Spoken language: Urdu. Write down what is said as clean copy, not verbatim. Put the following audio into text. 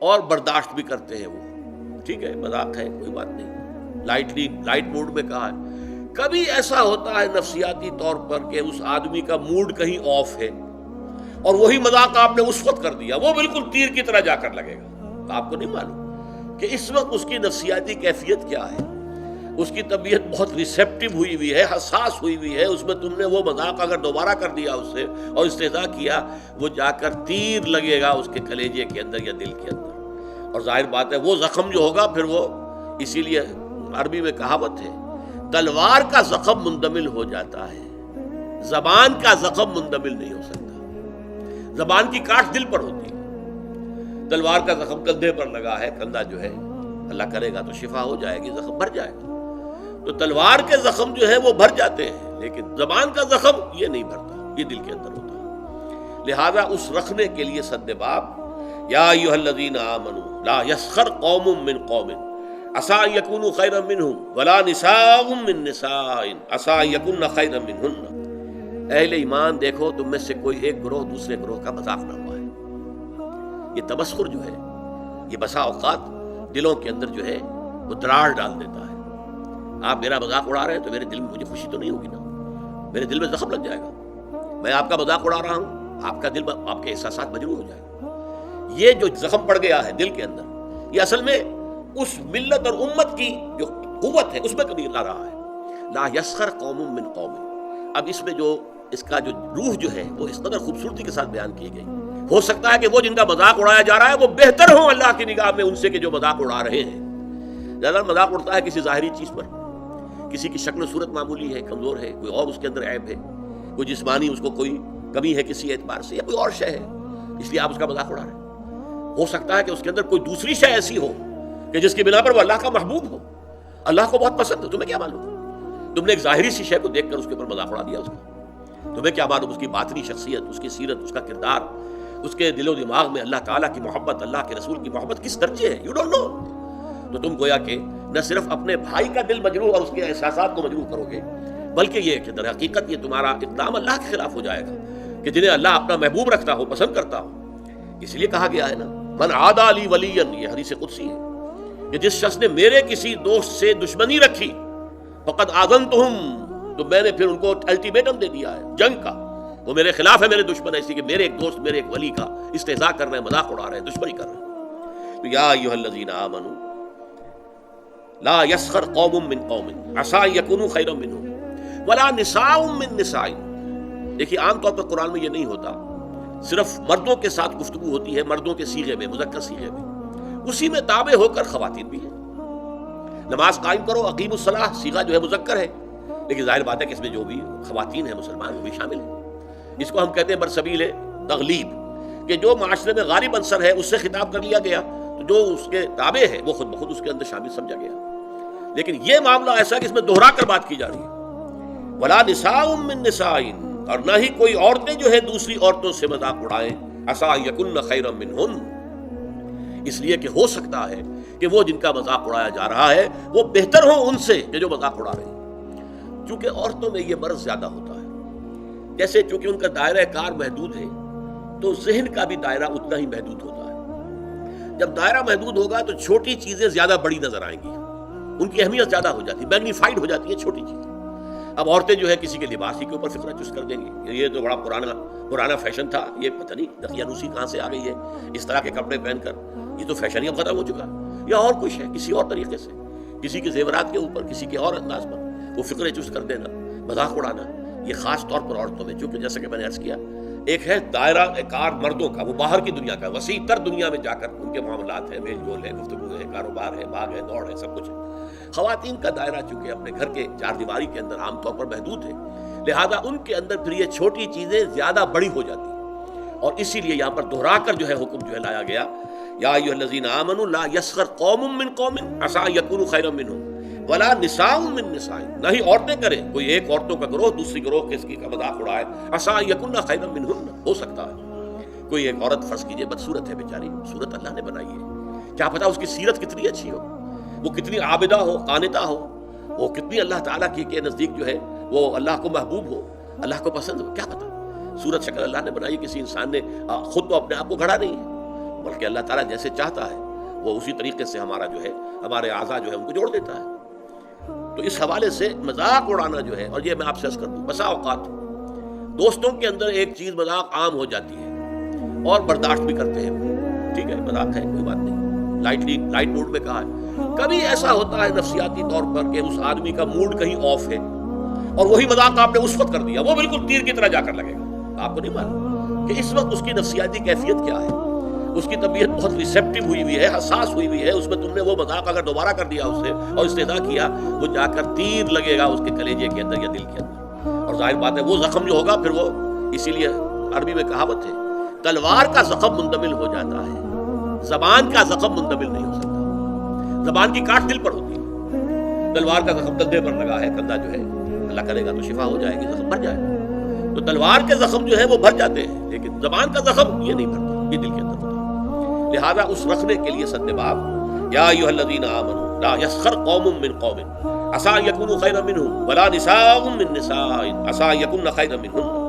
اور برداشت بھی کرتے ہیں وہ، ٹھیک ہے مذاق ہے کوئی بات نہیں، لائٹ موڈ میں کہا ہے۔ کبھی ایسا ہوتا ہے نفسیاتی طور پر کہ اس آدمی کا موڈ کہیں آف ہے اور وہی مذاق آپ نے اس وقت کر دیا، وہ بالکل تیر کی طرح جا کر لگے گا، تو آپ کو نہیں معلوم کہ اس وقت اس کی نفسیاتی کیفیت کیا ہے، اس کی طبیعت بہت ریسیپٹیو ہوئی ہوئی ہے، حساس ہوئی ہوئی ہے، اس میں تم نے وہ مذاق اگر دوبارہ کر دیا اس سے اور استہزاء کیا، وہ جا کر تیر لگے گا اس کے کلیجے کے اندر یا دل کے اندر، اور ظاہر بات ہے وہ زخم جو ہوگا پھر وہ، اسی لیے عربی میں کہاوت ہے تلوار کا زخم مندمل ہو جاتا ہے، زبان کا زخم مندمل نہیں ہو سکتا، زبان کی کاٹ دل پر ہوتی ہے، تلوار کا زخم کندھے پر لگا ہے، کندھا جو ہے اللہ کرے گا تو شفا ہو جائے گی، زخم بھر جائے گا، تو تلوار کے زخم جو ہے وہ بھر جاتے ہیں، لیکن زبان کا زخم یہ نہیں بھرتا، یہ دل کے اندر ہوتا ہے۔ لہذا اس رکھنے کے لیے سد باب یا ایھا الذین آمنوا لا یسخر قوم من قوم عسى ان يكونوا خيرا منهم ولا نساء من نساء عسى ان يكن خيرا منهن۔ اہل ایمان دیکھو تم میں سے کوئی ایک گروہ دوسرے گروہ کا مذاق نہ اڑائے۔ یہ تمسخر جو ہے یہ بسا اوقات دلوں کے اندر جو ہے وہ دراڑ ڈال دیتا ہے۔ آپ میرا مذاق اڑا رہے ہیں تو میرے دل میں مجھے خوشی تو نہیں ہوگی نا، میرے دل میں زخم لگ جائے گا۔ میں آپ کا مذاق اڑا رہا ہوں، آپ کا دل، آپ کے احساسات مجروح ہو جائے گا۔ یہ جو زخم پڑ گیا ہے دل کے اندر، یہ اصل میں اس ملت اور امت کی جو قوت ہے اس میں کمی لا رہا ہے۔ لا یسخر قوم من قوم، اب اس میں جو اس کا جو روح جو ہے وہ اس قدر خوبصورتی کے ساتھ بیان کی گئی، ہو سکتا ہے کہ وہ جن کا مذاق اڑایا جا رہا ہے وہ بہتر ہوں اللہ کی نگاہ میں ان سے کہ جو مذاق اڑا رہے ہیں۔ زیادہ مذاق اڑتا ہے کسی ظاہری چیز پر، کسی کی شکل و صورت معمولی ہے، کمزور ہے، کوئی اور اس کے اندر عیب ہے، کوئی جسمانی اس کو کوئی کمی ہے کسی اعتبار سے، یا کوئی اور شے ہے، اس لیے آپ اس کا مذاق اڑا رہے ہیں۔ ہو سکتا ہے کہ اس کے اندر کوئی دوسری شے ایسی ہو کہ جس کی بنا پر وہ اللہ کا محبوب ہو، اللہ کو بہت پسند ہے، تمہیں کیا معلوم؟ تم نے ایک ظاہری سی شے کو دیکھ کر اس کے اوپر مذاق اڑا دیا اس کا، تمہیں کیا معلوم اس کی باطنی شخصیت، اس کی سیرت، اس کا کردار، اس کے دل و دماغ میں اللہ تعالیٰ کی محبت، اللہ کے رسول کی محبت کس درجے ہے، یو ڈونٹ نو۔ تو تم گویا کہ نہ صرف اپنے بھائی کا دل مجروح اور اس کے احساسات کو مجروح کرو گے، بلکہ یہ کہ در حقیقت یہ تمہارا اقدام اللہ کے خلاف ہو جائے گا، کہ جنہیں اللہ اپنا محبوب رکھتا ہو، پسند کرتا ہو۔ اس لیے کہا گیا ہے نا من عادی لی ولیا، یہ حدیث قدسی ہے کہ جس شخص نے میرے کسی دوست سے دشمنی رکھی فقد آذنتہم، تو میں نے پھر ان کو الٹیمیٹم دے دیا ہے جنگ کا، وہ میرے خلاف ہے، میرے دشمن ہے، اسی کہ میرے ایک دوست، میرے ایک ولی کا استہزاء کر رہے ہیں، مذاق اڑا رہے ہیں، دشمنی کر رہے ہیں۔ تو یا ایھا الذین آمنوا لا یسخر قوم من قوم عسى ان يكونوا خيرا منهم ولا نساء من نساء۔ دیکھیے عام طور پر قرآن میں یہ نہیں ہوتا، صرف مردوں کے ساتھ گفتگو ہوتی ہے، مردوں کے صیغے میں، مذکر صیغے میں، اسی میں تابع ہو کر خواتین بھی ہیں۔ نماز قائم کرو، اقیموا الصلاۃ، صیغہ جو ہے مذکر ہے، لیکن ظاہر بات ہے کہ اس میں جو بھی خواتین ہیں مسلمان وہ بھی شامل ہیں۔ اس کو ہم کہتے ہیں برسبیل تغلیب، کہ جو معاشرے میں غالب عنصر ہے اس سے خطاب کر لیا گیا، تو جو اس کے تابع ہے وہ خود بخود اس کے اندر شامل سمجھا گیا۔ لیکن یہ معاملہ ایسا ہے کہ اس میں دوہرا کر بات کی جا رہی ہے، ولا نساء من نساء، اور نہ ہی کوئی عورتیں جو ہے دوسری عورتوں سے مذاق اڑائیں، عسى ان يكن خيرا منهن، اس لیے کہ ہو سکتا ہے کہ وہ جن کا مذاق اڑایا جا رہا ہے وہ بہتر ہوں ان سے کہ جو مذاق اڑا رہے ہیں۔ چونکہ عورتوں میں یہ مرض زیادہ ہوتا ہے، جیسے چونکہ ان کا دائرہ کار محدود ہے تو ذہن کا بھی دائرہ اتنا ہی محدود ہوتا ہے۔ جب دائرہ محدود ہوگا تو چھوٹی چیزیں زیادہ بڑی نظر آئیں گی، ان کی اہمیت زیادہ ہو جاتی ہے، میگنیفائڈ ہو جاتی ہیں چھوٹی چیزیں۔ اب عورتیں جو ہے کسی کے لباس ہی کے اوپر فکرہ چست کر دیں گی، یہ تو بڑا پرانا فیشن تھا، یہ پتہ نہیں دقیانوسی کہاں سے آ گئی ہے، اس طرح کے کپڑے پہن کر، یہ تو فیشن ہی اب ختم ہو چکا، یا اور کچھ ہے کسی اور طریقے سے، کسی کے زیورات کے اوپر، کسی کے اور انداز پر وہ فکرے چست کر دینا، مذاق اڑانا، یہ خاص طور پر عورتوں میں، چونکہ جیسا کہ میں نے عرض کیا ایک ہے دائرہ کار مردوں کا، وہ باہر کی دنیا کا، وسیع تر دنیا میں جا کر ان کے معاملات ہیں، میل جول ہے، گفتگو ہے، کاروبار ہے، بھاگ ہے، دوڑ ہے، سب کچھ ہے۔ خواتین کا دائرہ چونکہ اپنے گھر کے چار دیواری کے اندر عام طور پر محدود ہے، لہذا ان کے اندر پھر یہ چھوٹی چیزیں زیادہ بڑی ہو جاتی ہیں، اور اسی لیے یہاں پر دہرا کر جو ہے حکم جو ہے لایا گیا، یا ایھا الذین آمنوا لا یسخر قوم من قوم عسى ان يكونوا خيرا منهم ولا نساء من نساء، نہ ہی عورتیں کریں، کوئی ایک عورتوں کا گروہ دوسری گروہ کے کا مذاق اڑائے، عسى ان يكن خيرا منهن، ہو سکتا ہے کوئی ایک عورت فرض کیجئے بدصورت ہے بیچاری، صورت اللہ نے بنائی ہے، کیا پتہ اس کی سیرت کتنی اچھی ہو، وہ کتنی عابدہ ہو، قانتہ ہو، وہ کتنی اللہ تعالیٰ کے نزدیک جو ہے وہ اللہ کو محبوب ہو، اللہ کو پسند ہو، کیا پتہ، صورت شکل اللہ نے بنائی، کسی انسان نے خود تو اپنے آپ کو گھڑا نہیں ہے، بلکہ اللہ تعالیٰ جیسے چاہتا ہے وہ اسی طریقے سے ہمارا جو ہے ہمارے اعضاء جو ہے ان کو جوڑ دیتا ہے۔ تو اس حوالے سے مذاق اڑانا جو ہے، اور یہ میں آپ سے عرض کر دوں، بسا اوقات دوستوں کے اندر ایک چیز مذاق عام ہو جاتی ہے اور برداشت بھی کرتے ہیں، ٹھیک ہے مذاق ہے کوئی بات نہیں، لائٹ موڈ میں کہا ہے۔ کبھی ایسا ہوتا ہے نفسیاتی طور پر کہ اس آدمی کا موڈ کہیں آف ہے اور وہی مذاق آپ نے اس وقت کر دیا، وہ بالکل تیر کی طرح جا کر لگے گا، آپ کو نہیں معلوم کہ اس وقت اس کی نفسیاتی کیفیت کیا ہے، اس کی طبیعت بہت ریسیپٹیو ہوئی ہے، حساس ہوئی ہے، اس میں تم نے وہ مذاق اگر دوبارہ کر دیا اس سے اور استہزاء کیا، وہ جا کر تیر لگے گا اس کے کلیجے کے اندر یا دل کے اندر، اور ظاہر بات ہے وہ زخم جو ہوگا پھر وہ، اسی لیے عربی میں کہاوت ہے تلوار کا زخم مندمل ہو جاتا ہے، زبان کا زخم مندمل نہیں ہو سکتا۔ زبان کی کاٹ دل پر ہوتی ہے، تلوار کا زخم کندھے پر لگا ہے، کندھا جو ہے اللہ کرے گا تو شفا ہو جائے گی، زخم بھر جائے گا، تو تلوار کے زخم جو ہے وہ بھر جاتے ہیں، لیکن زبان کا زخم یہ نہیں بھرتا، یہ دل کے اندر ہوتا ہے۔ لہذا اس رکھنے کے لیے سد باب یا ایھا الذین آمنوا لا یسخر قوم من قوم عسى ان یکونوا خیرا منهم ولا نساء من نساء عسى ان یکن خیرا منهن